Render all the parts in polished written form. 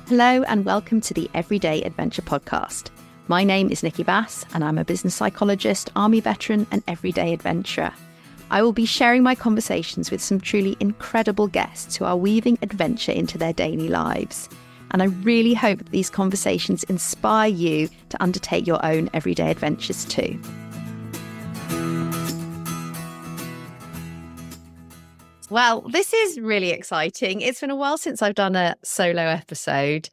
Hello and welcome to the Everyday Adventure podcast. My name is Nikki Bass and I'm a business psychologist, army veteran and everyday adventurer. I will be sharing my conversations with some truly incredible guests who are weaving adventure into their daily lives. And I really hope that these conversations inspire you to undertake your own everyday adventures too. Well, this is really exciting. It's been a while since I've done a solo episode.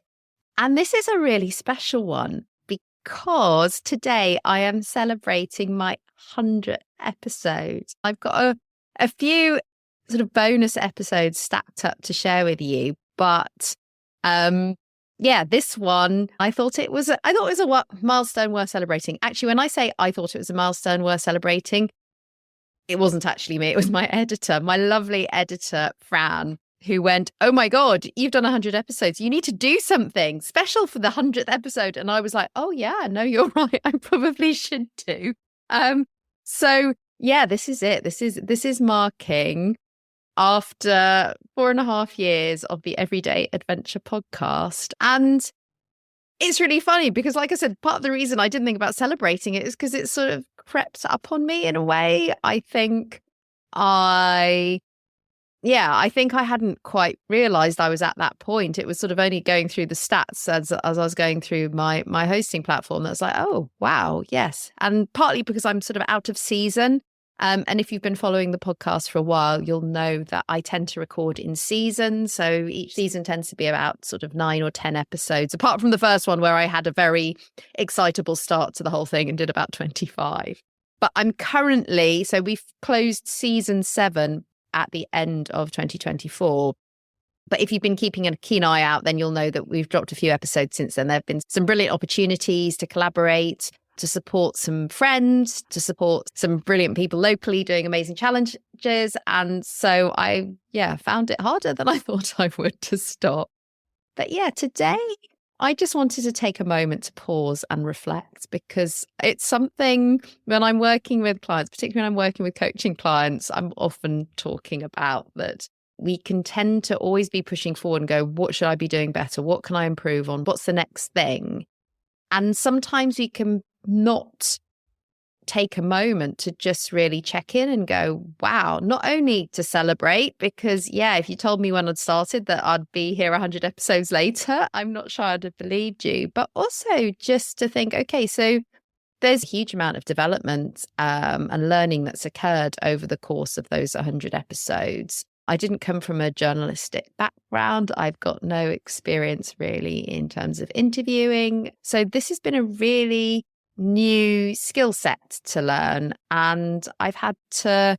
And this is a really special one because today I am celebrating my 100th episode. I've got a few sort of bonus episodes stacked up to share with you. But this one, I thought it was a milestone worth celebrating. Actually, when I say I thought it was a milestone worth celebrating, it wasn't actually me. It was my editor, my lovely editor, Fran, who went, "Oh my God, you've done 100 episodes. You need to do something special for the 100th episode." And I was like, "Oh yeah, no, you're right. I probably should do." This is it. This is marking after 4.5 years of the Everyday Adventure podcast. And it's really funny because, like I said, part of the reason I didn't think about celebrating it is because it sort of crept up on me in a way. I think I hadn't quite realized I was at that point. It was sort of only going through the stats as I was going through my hosting platform that's like, oh, wow, yes. And partly because I'm sort of out of season. And if you've been following the podcast for a while, you'll know that I tend to record in seasons. So each season tends to be about sort of 9 or 10 episodes, apart from the first one where I had a very excitable start to the whole thing and did about 25. But I'm currently, so we've closed season 7 at the end of 2024. But if you've been keeping a keen eye out, then you'll know that we've dropped a few episodes since then. There have been some brilliant opportunities to collaborate, to support some friends, to support some brilliant people locally doing amazing challenges. And so I found it harder than I thought I would to stop. But today I just wanted to take a moment to pause and reflect, because it's something when I'm working with clients, particularly when I'm working with coaching clients, I'm often talking about that we can tend to always be pushing forward and go, what should I be doing better? What can I improve on? What's the next thing? And sometimes we can not take a moment to just really check in and go, wow, not only to celebrate, because if you told me when I'd started that I'd be here 100 episodes later, I'm not sure I'd have believed you, but also just to think, okay, so there's a huge amount of development and learning that's occurred over the course of those 100 episodes. I didn't come from a journalistic background. I've got no experience really in terms of interviewing. So this has been a really new skill set to learn, and I've had to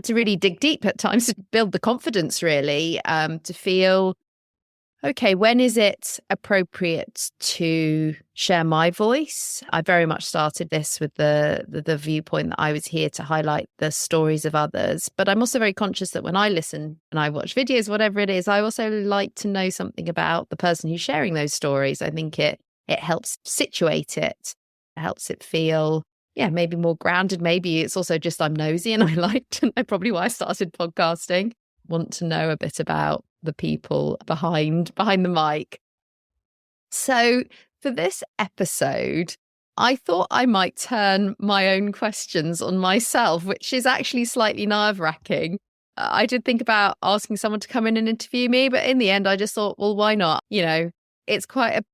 really dig deep at times to build the confidence really to feel, okay, when is it appropriate to share my voice? I very much started this with the viewpoint that I was here to highlight the stories of others, but I'm also very conscious that when I listen and I watch videos, whatever it is, I also like to know something about the person who's sharing those stories. I think it helps situate it. Helps it feel, maybe more grounded. Maybe it's also just I'm nosy and I liked, and probably why I started podcasting. Want to know a bit about the people behind the mic. So for this episode, I thought I might turn my own questions on myself, which is actually slightly nerve-wracking. I did think about asking someone to come in and interview me, but in the end, I just thought, well, why not? It's quite a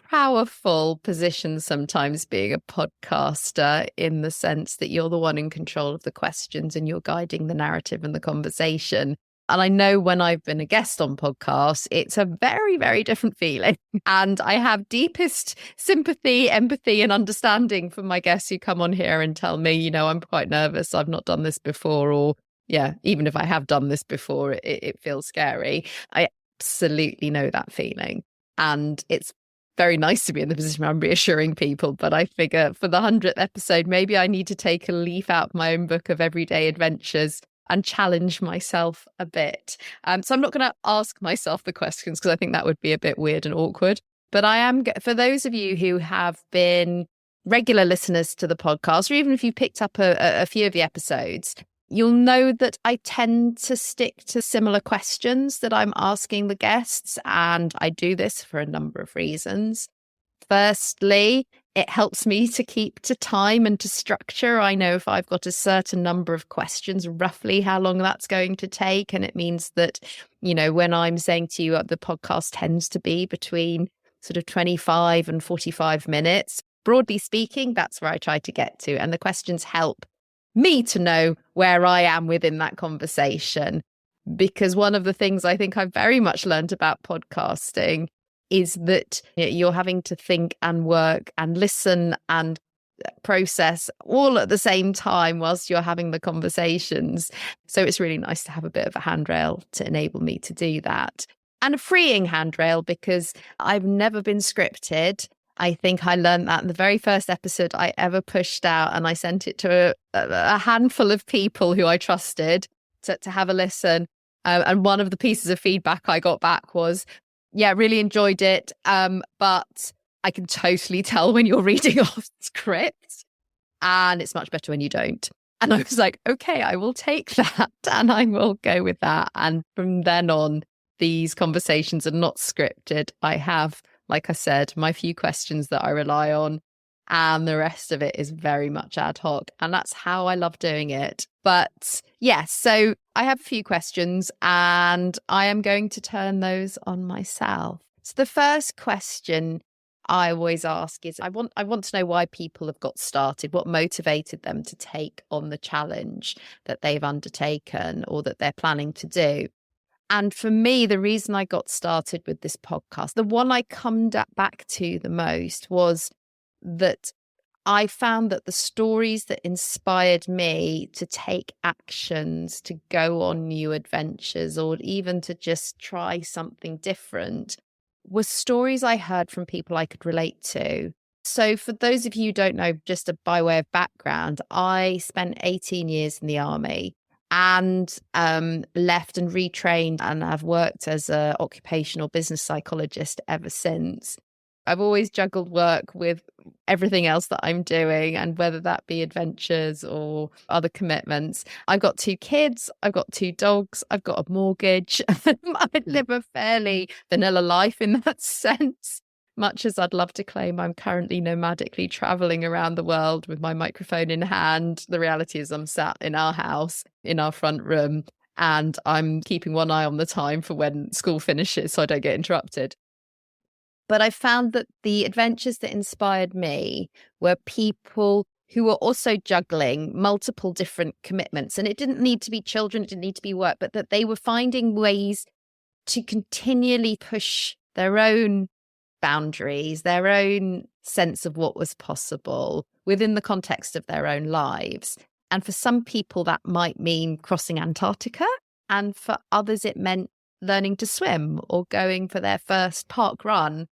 powerful position sometimes being a podcaster, in the sense that you're the one in control of the questions and you're guiding the narrative and the conversation. And I know when I've been a guest on podcasts, it's a very, very different feeling. And I have deepest sympathy, empathy and understanding for my guests who come on here and tell me, I'm quite nervous. I've not done this before. Or even if I have done this before, it feels scary. I absolutely know that feeling. And it's very nice to be in the position where I'm reassuring people. But I figure for the 100th episode, maybe I need to take a leaf out of my own book of everyday adventures and challenge myself a bit. So I'm not going to ask myself the questions because I think that would be a bit weird and awkward. But I am, for those of you who have been regular listeners to the podcast, or even if you picked up a few of the episodes, you'll know that I tend to stick to similar questions that I'm asking the guests. And I do this for a number of reasons. Firstly, it helps me to keep to time and to structure. I know if I've got a certain number of questions, roughly how long that's going to take. And it means that, when I'm saying to you, the podcast tends to be between sort of 25 and 45 minutes. Broadly speaking, that's where I try to get to. And the questions help me to know where I am within that conversation. Because one of the things I think I've very much learned about podcasting is that you're having to think and work and listen and process all at the same time whilst you're having the conversations. So it's really nice to have a bit of a handrail to enable me to do that. And a freeing handrail, because I've never been scripted. I think I learned that in the very first episode I ever pushed out, and I sent it to a handful of people who I trusted to have a listen. And one of the pieces of feedback I got back was, yeah, really enjoyed it. But I can totally tell when you're reading off script, and it's much better when you don't. And I was like, okay, I will take that and I will go with that. And from then on, these conversations are not scripted. I have, like I said, my few questions that I rely on, and the rest of it is very much ad hoc. And that's how I love doing it. But yes, so I have a few questions and I am going to turn those on myself. So the first question I always ask is, I want to know why people have got started, what motivated them to take on the challenge that they've undertaken or that they're planning to do. And for me, the reason I got started with this podcast, the one I come back to the most, was that I found that the stories that inspired me to take actions, to go on new adventures, or even to just try something different, were stories I heard from people I could relate to. So for those of you who don't know, just by way of background, I spent 18 years in the army and left and retrained, and I've worked as an occupational business psychologist ever since. I've always juggled work with everything else that I'm doing, and whether that be adventures or other commitments. I've got 2 kids, I've got 2 dogs, I've got a mortgage. I live a fairly vanilla life in that sense. Much as I'd love to claim I'm currently nomadically traveling around the world with my microphone in hand, the reality is I'm sat in our house, in our front room, and I'm keeping one eye on the time for when school finishes so I don't get interrupted. But I found that the adventures that inspired me were people who were also juggling multiple different commitments. And it didn't need to be children, it didn't need to be work, but that they were finding ways to continually push their own boundaries, their own sense of what was possible within the context of their own lives. And for some people, that might mean crossing Antarctica. And for others, it meant learning to swim or going for their first park run.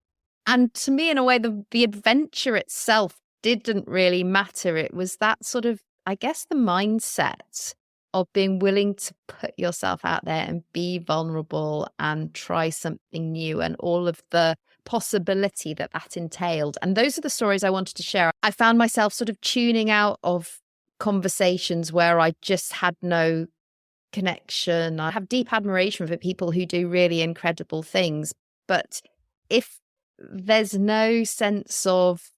And to me, in a way, the adventure itself didn't really matter. It was that sort of, I guess, the mindset of being willing to put yourself out there and be vulnerable and try something new, and all of the possibility that entailed. And those are the stories I wanted to share. I found myself sort of tuning out of conversations where I just had no connection. I have deep admiration for people who do really incredible things. But if there's no sense of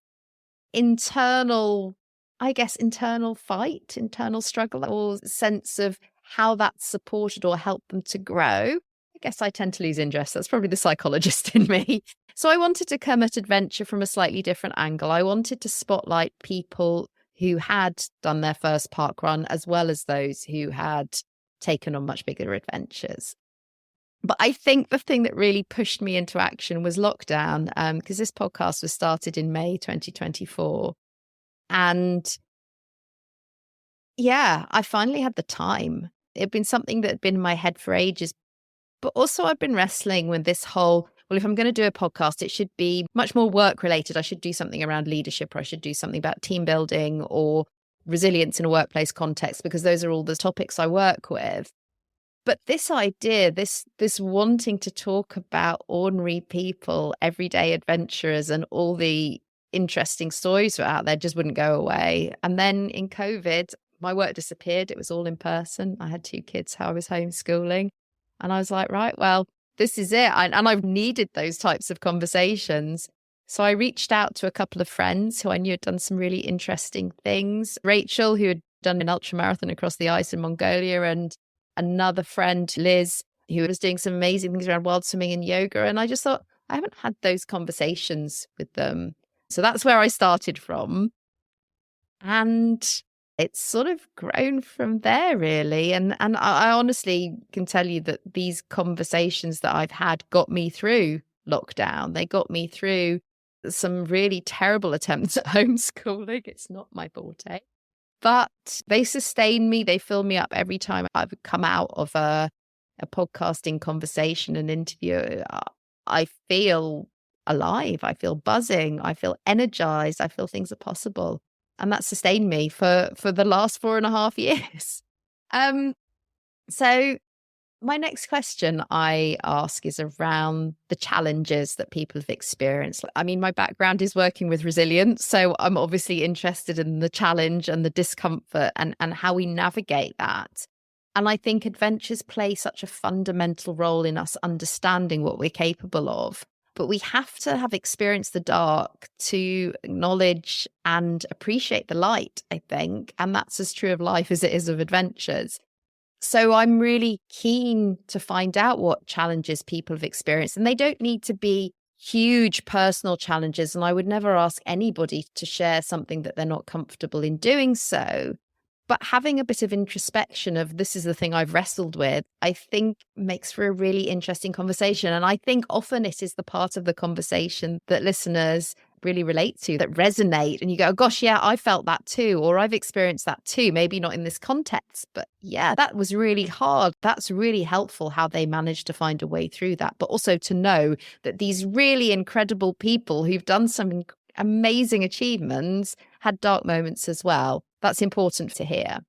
internal fight, internal struggle, or sense of how that's supported or helped them to grow, I guess I tend to lose interest. That's probably the psychologist in me. So I wanted to come at adventure from a slightly different angle. I wanted to spotlight people who had done their first park run, as well as those who had taken on much bigger adventures. But I think the thing that really pushed me into action was lockdown, because this podcast was started in May 2024. And yeah, I finally had the time. It had been something that had been in my head for ages. But also I've been wrestling with this whole, well, if I'm going to do a podcast, it should be much more work related. I should do something around leadership, or I should do something about team building or resilience in a workplace context, because those are all the topics I work with. But this idea, this wanting to talk about ordinary people, everyday adventurers, and all the interesting stories that are out there just wouldn't go away. And then in COVID, my work disappeared. It was all in person. I had 2 kids who I was homeschooling. And I was like, right, well, this is it. And I've needed those types of conversations. So I reached out to a couple of friends who I knew had done some really interesting things. Rachel, who had done an ultramarathon across the ice in Mongolia, and another friend, Liz, who was doing some amazing things around wild swimming and yoga. And I just thought, I haven't had those conversations with them. So that's where I started from. And it's sort of grown from there, really. And I honestly can tell you that these conversations that I've had got me through lockdown. They got me through some really terrible attempts at homeschooling. It's not my forte, but they sustain me. They fill me up every time I've come out of a podcasting conversation, an interview. I feel alive. I feel buzzing. I feel energized. I feel things are possible. And that sustained me for the last 4.5 years. So my next question I ask is around the challenges that people have experienced. I mean, my background is working with resilience, so I'm obviously interested in the challenge and the discomfort and how we navigate that. And I think adventures play such a fundamental role in us understanding what we're capable of. But we have to have experienced the dark to acknowledge and appreciate the light, I think. And that's as true of life as it is of adventures. So I'm really keen to find out what challenges people have experienced. And they don't need to be huge personal challenges. And I would never ask anybody to share something that they're not comfortable in doing so. But having a bit of introspection of this is the thing I've wrestled with, I think makes for a really interesting conversation. And I think often it is the part of the conversation that listeners really relate to, that resonate. And you go, oh, gosh, yeah, I felt that too, or I've experienced that too. Maybe not in this context, but yeah, that was really hard. That's really helpful how they managed to find a way through that. But also to know that these really incredible people who've done some amazing achievements had dark moments as well. That's important to hear.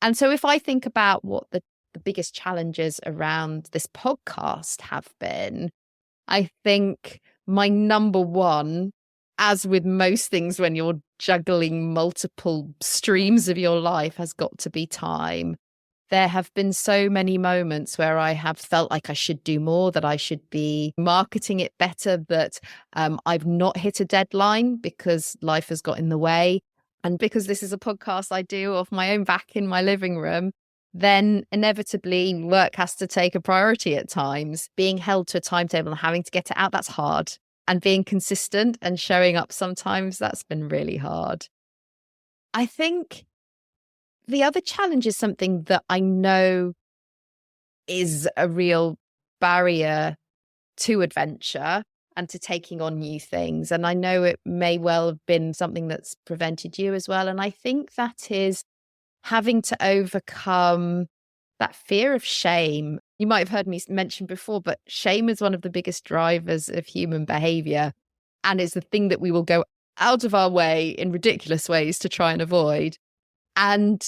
And so if I think about what the biggest challenges around this podcast have been, I think my number one, as with most things when you're juggling multiple streams of your life, has got to be time. There have been so many moments where I have felt like I should do more, that I should be marketing it better, that I've not hit a deadline because life has got in the way. And because this is a podcast I do off my own back in my living room, then inevitably work has to take a priority at times. Being held to a timetable and having to get it out, that's hard. And being consistent and showing up sometimes, that's been really hard. I think the other challenge is something that I know is a real barrier to adventure and to taking on new things. And I know it may well have been something that's prevented you as well. And I think that is having to overcome that fear of shame. You might have heard me mention before, but shame is one of the biggest drivers of human behavior. And it's the thing that we will go out of our way in ridiculous ways to try and avoid. And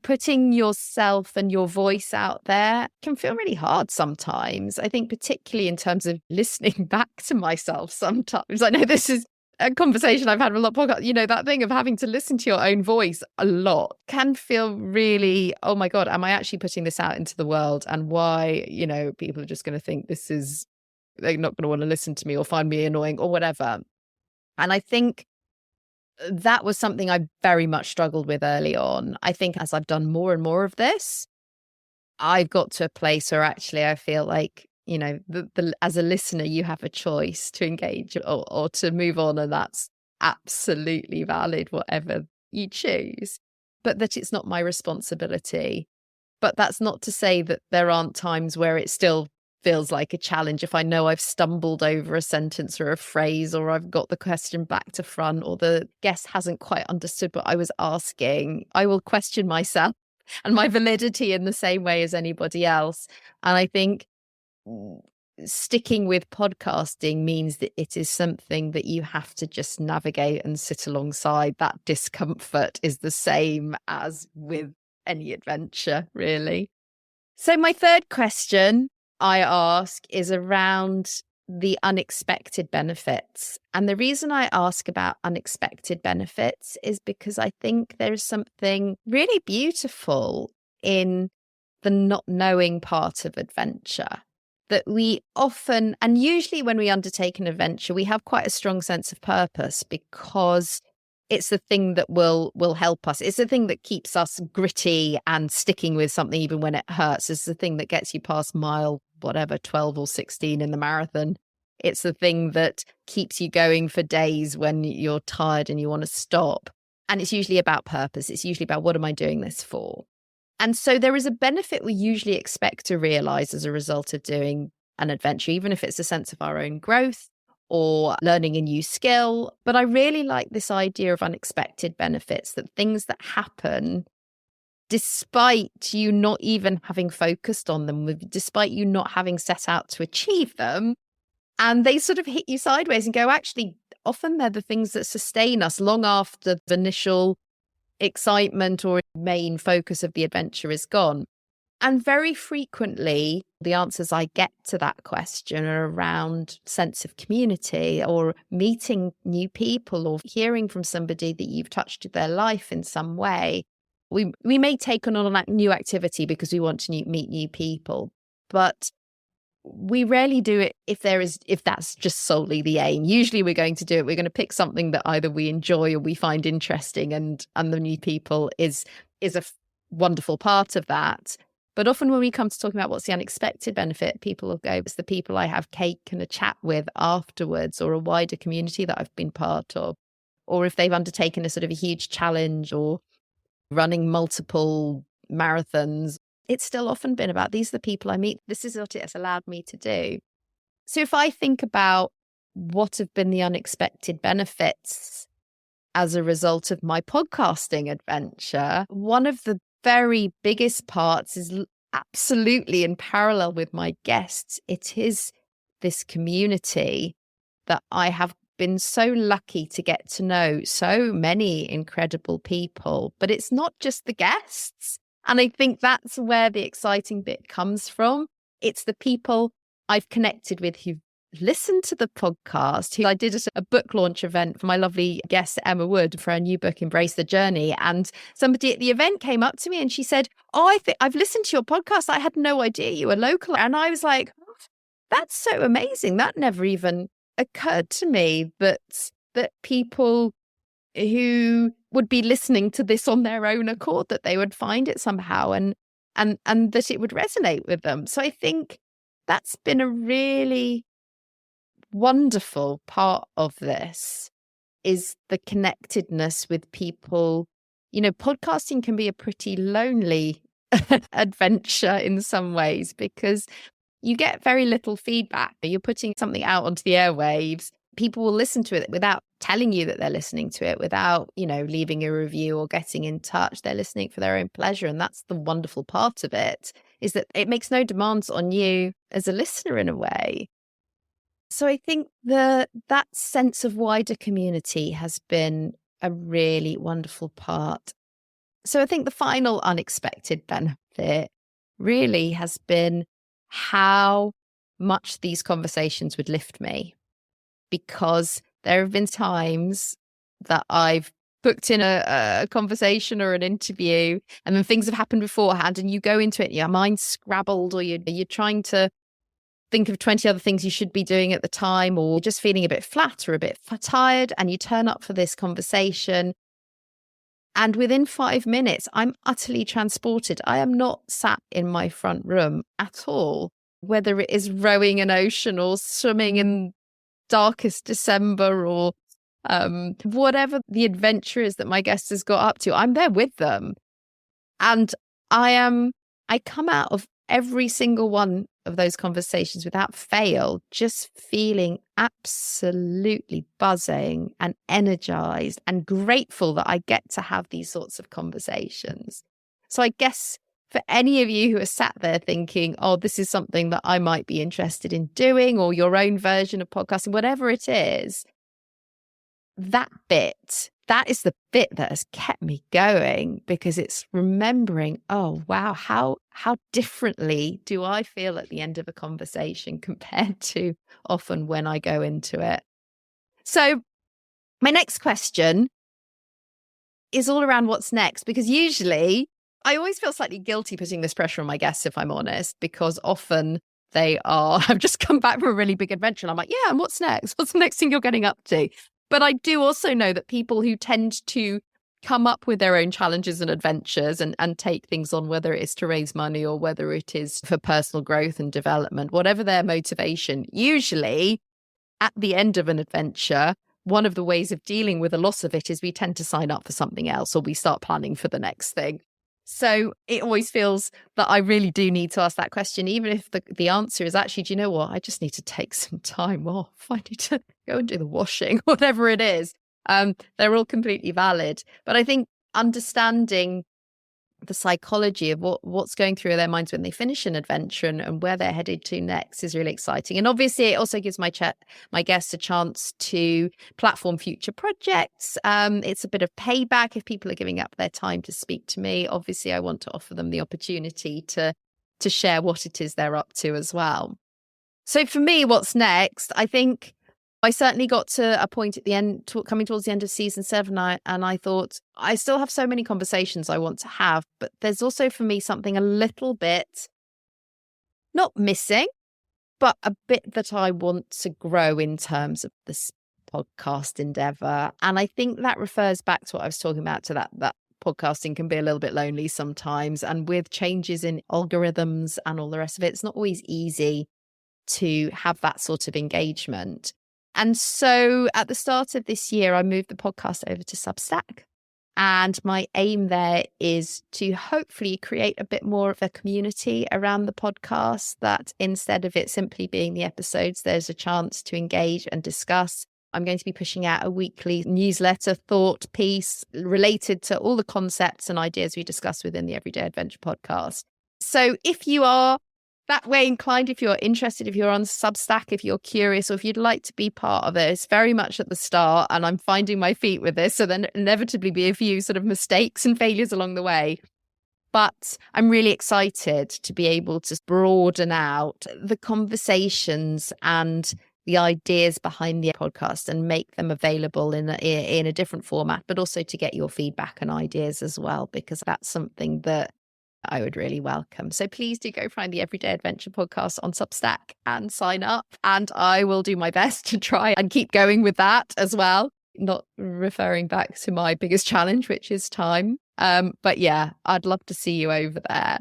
putting yourself and your voice out there can feel really hard sometimes. I think particularly in terms of listening back to myself sometimes. I know this is a conversation I've had with a lot of podcasts. That thing of having to listen to your own voice a lot can feel really, oh my God, am I actually putting this out into the world? And why, people are just going to think they're not going to want to listen to me or find me annoying or whatever. And I think that was something I very much struggled with early on. I think as I've done more and more of this, I've got to a place where actually I feel like, as a listener, you have a choice to engage or to move on. And that's absolutely valid, whatever you choose, but that it's not my responsibility. But that's not to say that there aren't times where it still feels like a challenge. If I know I've stumbled over a sentence or a phrase, or I've got the question back to front, or the guest hasn't quite understood what I was asking, I will question myself and my validity in the same way as anybody else. And I think sticking with podcasting means that it is something that you have to just navigate and sit alongside. That discomfort is the same as with any adventure, really. So my third question I ask is around the unexpected benefits. And the reason I ask about unexpected benefits is because I think there's something really beautiful in the not knowing part of adventure. That we often, and usually when we undertake an adventure, we have quite a strong sense of purpose because it's the thing that will help us. It's the thing that keeps us gritty and sticking with something even when it hurts. It's the thing that gets you past mile, whatever, 12 or 16 in the marathon. It's the thing that keeps you going for days when you're tired and you want to stop. And it's usually about purpose. It's usually about, what am I doing this for? And so there is a benefit we usually expect to realize as a result of doing an adventure, even if it's a sense of our own growth or learning a new skill. But I really like this idea of unexpected benefits, that things that happen despite you not even having focused on them, despite you not having set out to achieve them, and they sort of hit you sideways and go, actually, often they're the things that sustain us long after the initial excitement or main focus of the adventure is gone. And very frequently, the answers I get to that question are around sense of community or meeting new people or hearing from somebody that you've touched their life in some way. We may take on a new activity because we want to meet new people, but we rarely do it if that's just solely the aim. Usually we're going to do it. We're going to pick something that either we enjoy or we find interesting, and the new people is a wonderful part of that. But often when we come to talking about what's the unexpected benefit, people will go, it's the people I have cake and a chat with afterwards, or a wider community that I've been part of, or if they've undertaken a sort of a huge challenge or running multiple marathons. It's still often been about, these are the people I meet. This is what it has allowed me to do. So if I think about what have been the unexpected benefits as a result of my podcasting adventure, one of the very biggest parts is absolutely in parallel with my guests. It is this community that I have been so lucky to get to know so many incredible people, but it's not just the guests. And I think that's where the exciting bit comes from. It's the people I've connected with who've listened to the podcast. I did a book launch event for my lovely guest, Emma Wood, for her new book, Embrace the Journey. And somebody at the event came up to me and she said, I think I've listened to your podcast. I had no idea you were local. And I was like, oh, that's so amazing. That never even occurred to me that people who would be listening to this on their own accord, that they would find it somehow and that it would resonate with them. So I think that's been a really wonderful part of this, is the connectedness with people. Podcasting can be a pretty lonely adventure in some ways because you get very little feedback. You're putting something out onto the airwaves. People will listen to it without telling you that they're listening to it, without, leaving a review or getting in touch. They're listening for their own pleasure. And that's the wonderful part of it, is that it makes no demands on you as a listener in a way. So I think that sense of wider community has been a really wonderful part. So I think the final unexpected benefit really has been how much these conversations would lift me. Because there have been times that I've booked in a conversation or an interview, and then things have happened beforehand, and you go into it, your mind's scrabbled, or you're trying to think of 20 other things you should be doing at the time, or just feeling a bit flat or a bit tired, and you turn up for this conversation. And within 5 minutes, I'm utterly transported. I am not sat in my front room at all, whether it is rowing an ocean or swimming in darkest December or whatever the adventure is that my guest has got up to. I'm there with them. And I come out of every single one of those conversations without fail, just feeling absolutely buzzing and energized and grateful that I get to have these sorts of conversations. So I guess for any of you who are sat there thinking, oh, this is something that I might be interested in doing, or your own version of podcasting, whatever it is, that that is the bit that has kept me going, because it's remembering, oh, wow, how differently do I feel at the end of a conversation compared to often when I go into it. So my next question is all around what's next, because usually I always feel slightly guilty putting this pressure on my guests, if I'm honest, because often they have just come back from a really big adventure. And I'm like, yeah, and what's next? What's the next thing you're getting up to? But I do also know that people who tend to come up with their own challenges and adventures and take things on, whether it is to raise money or whether it is for personal growth and development, whatever their motivation, usually at the end of an adventure, one of the ways of dealing with a loss of it is we tend to sign up for something else, or we start planning for the next thing. So it always feels that I really do need to ask that question, even if the answer is actually, do you know what? I just need to take some time off. I need to go and do the washing, whatever it is. They're all completely valid. But I think understanding the psychology of what's going through their minds when they finish an adventure and where they're headed to next is really exciting. And obviously it also gives my guests a chance to platform future projects. It's a bit of payback if people are giving up their time to speak to me. Obviously I want to offer them the opportunity to share what it is they're up to as well. So for me, what's next? I think I certainly got to a point at the end, coming towards the end of season 7, and I thought, I still have so many conversations I want to have, but there's also for me something a little bit not missing, but a bit that I want to grow in terms of this podcast endeavor. And I think that refers back to what I was talking about, to that podcasting can be a little bit lonely sometimes. And with changes in algorithms and all the rest of it, it's not always easy to have that sort of engagement. And so at the start of this year, I moved the podcast over to Substack. And my aim there is to hopefully create a bit more of a community around the podcast, that instead of it simply being the episodes, there's a chance to engage and discuss. I'm going to be pushing out a weekly newsletter thought piece related to all the concepts and ideas we discuss within the Everyday Adventure podcast. So if you are that way inclined, if you're interested, if you're on Substack, if you're curious, or if you'd like to be part of it, it's very much at the start and I'm finding my feet with this. So then inevitably be a few sort of mistakes and failures along the way. But I'm really excited to be able to broaden out the conversations and the ideas behind the podcast and make them available in a different format, but also to get your feedback and ideas as well, because that's something that I would really welcome. So please do go find the Everyday Adventure podcast on Substack and sign up. And I will do my best to try and keep going with that as well. Not referring back to my biggest challenge, which is time. But yeah, I'd love to see you over there.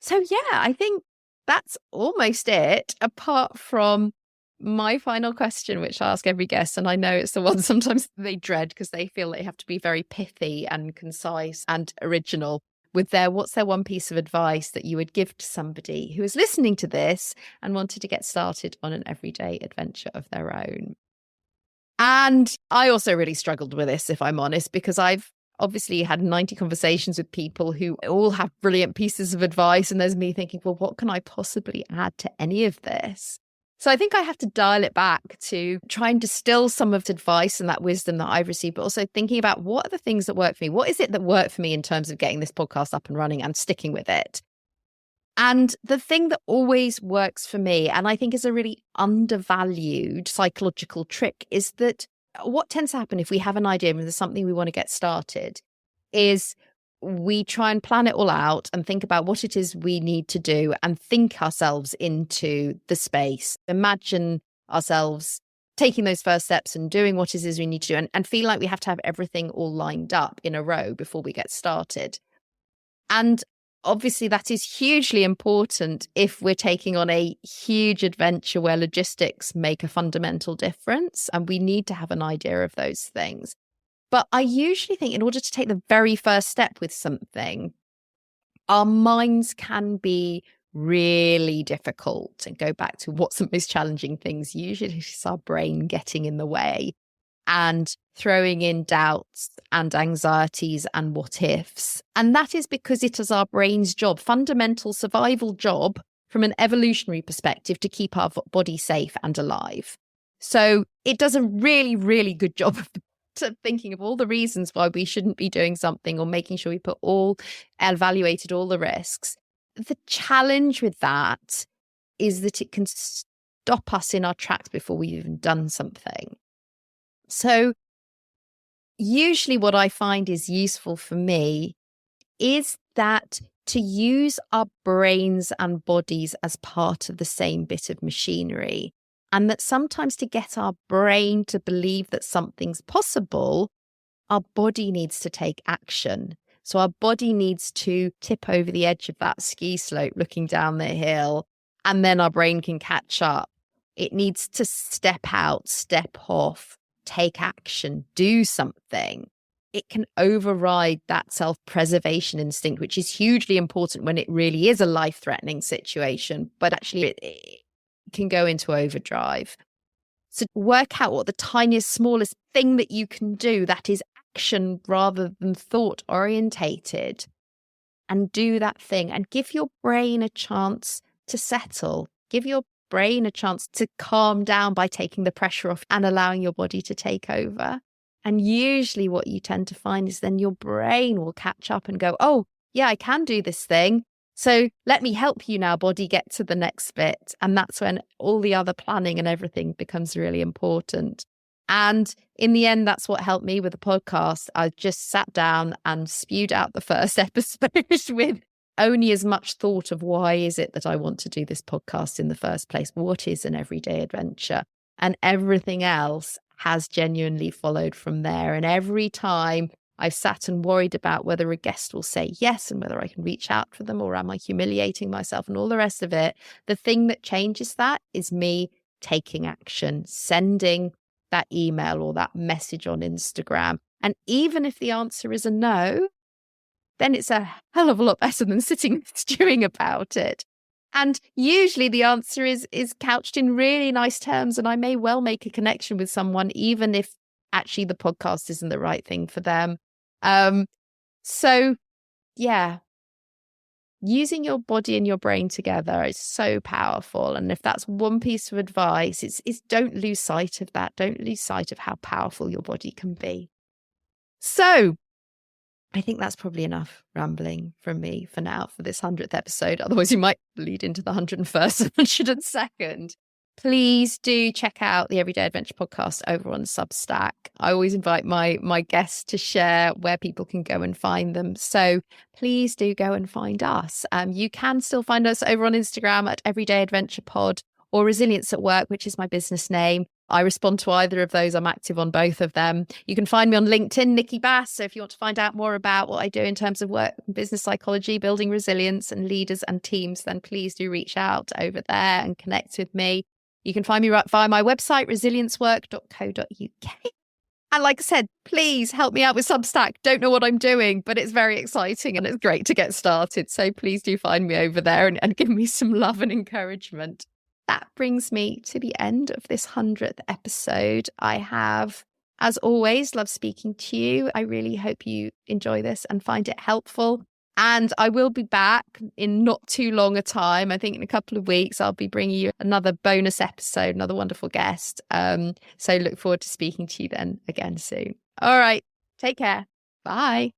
So yeah, I think that's almost it, apart from my final question, which I ask every guest. And I know it's the one sometimes they dread because they feel they have to be very pithy and concise and original with what's their one piece of advice that you would give to somebody who is listening to this and wanted to get started on an everyday adventure of their own. And I also really struggled with this, if I'm honest, because I've obviously had 90 conversations with people who all have brilliant pieces of advice. And there's me thinking, well, what can I possibly add to any of this? So I think I have to dial it back to try and distill some of the advice and that wisdom that I've received, but also thinking about what are the things that work for me? What is it that worked for me in terms of getting this podcast up and running and sticking with it? And the thing that always works for me, and I think is a really undervalued psychological trick, is that what tends to happen if we have an idea and there's something we want to get started is we try and plan it all out and think about what it is we need to do and think ourselves into the space. Imagine ourselves taking those first steps and doing what it is we need to do and feel like we have to have everything all lined up in a row before we get started. And obviously that is hugely important if we're taking on a huge adventure where logistics make a fundamental difference, and we need to have an idea of those things. But I usually think in order to take the very first step with something, our minds can be really difficult, and go back to what's the most challenging things. Usually it's our brain getting in the way and throwing in doubts and anxieties and what ifs. And that is because it is our brain's job, fundamental survival job from an evolutionary perspective, to keep our body safe and alive. So it does a really, really good job of thinking of all the reasons why we shouldn't be doing something, or making sure we evaluated all the risks. The challenge with that is that it can stop us in our tracks before we've even done something. So usually what I find is useful for me is that to use our brains and bodies as part of the same bit of machinery, and that sometimes to get our brain to believe that something's possible, our body needs to take action. So our body needs to tip over the edge of that ski slope looking down the hill, and then our brain can catch up. It needs to step out, step off, take action, do something. It can override that self-preservation instinct, which is hugely important when it really is a life-threatening situation, but actually it can go into overdrive. So work out what the tiniest, smallest thing that you can do that is action rather than thought orientated, and do that thing, and give your brain a chance to settle. Give your brain a chance to calm down by taking the pressure off and allowing your body to take over. And usually what you tend to find is then your brain will catch up and go, oh, yeah, I can do this thing. So let me help you now, body, get to the next bit. And that's when all the other planning and everything becomes really important. And in the end, that's what helped me with the podcast. I just sat down and spewed out the first episode with only as much thought of why is it that I want to do this podcast in the first place? What is an everyday adventure? And everything else has genuinely followed from there. And every time I've sat and worried about whether a guest will say yes and whether I can reach out for them, or am I humiliating myself and all the rest of it, the thing that changes that is me taking action, sending that email or that message on Instagram. And even if the answer is a no, then it's a hell of a lot better than sitting and stewing about it. And usually the answer is couched in really nice terms, and I may well make a connection with someone, even if actually the podcast isn't the right thing for them. So yeah, using your body and your brain together is so powerful. And if that's one piece of advice, it's don't lose sight of that. Don't lose sight of how powerful your body can be. So I think that's probably enough rambling from me for now for this 100th episode. Otherwise, you might lead into the 101st and 102nd. Please do check out the Everyday Adventure podcast over on Substack. I always invite my guests to share where people can go and find them. So please do go and find us. You can still find us over on Instagram at Everyday Adventure Pod, or Resilience at Work, which is my business name. I respond to either of those. I'm active on both of them. You can find me on LinkedIn, Nikki Bass. So if you want to find out more about what I do in terms of work and business psychology, building resilience and leaders and teams, then please do reach out over there and connect with me. You can find me via my website, resiliencework.co.uk. And like I said, please help me out with Substack. Don't know what I'm doing, but it's very exciting and it's great to get started. So please do find me over there and give me some love and encouragement. That brings me to the end of this 100th episode. I have, as always, loved speaking to you. I really hope you enjoy this and find it helpful. And I will be back in not too long a time. I think in a couple of weeks, I'll be bringing you another bonus episode, another wonderful guest. So look forward to speaking to you then again soon. All right. Take care. Bye.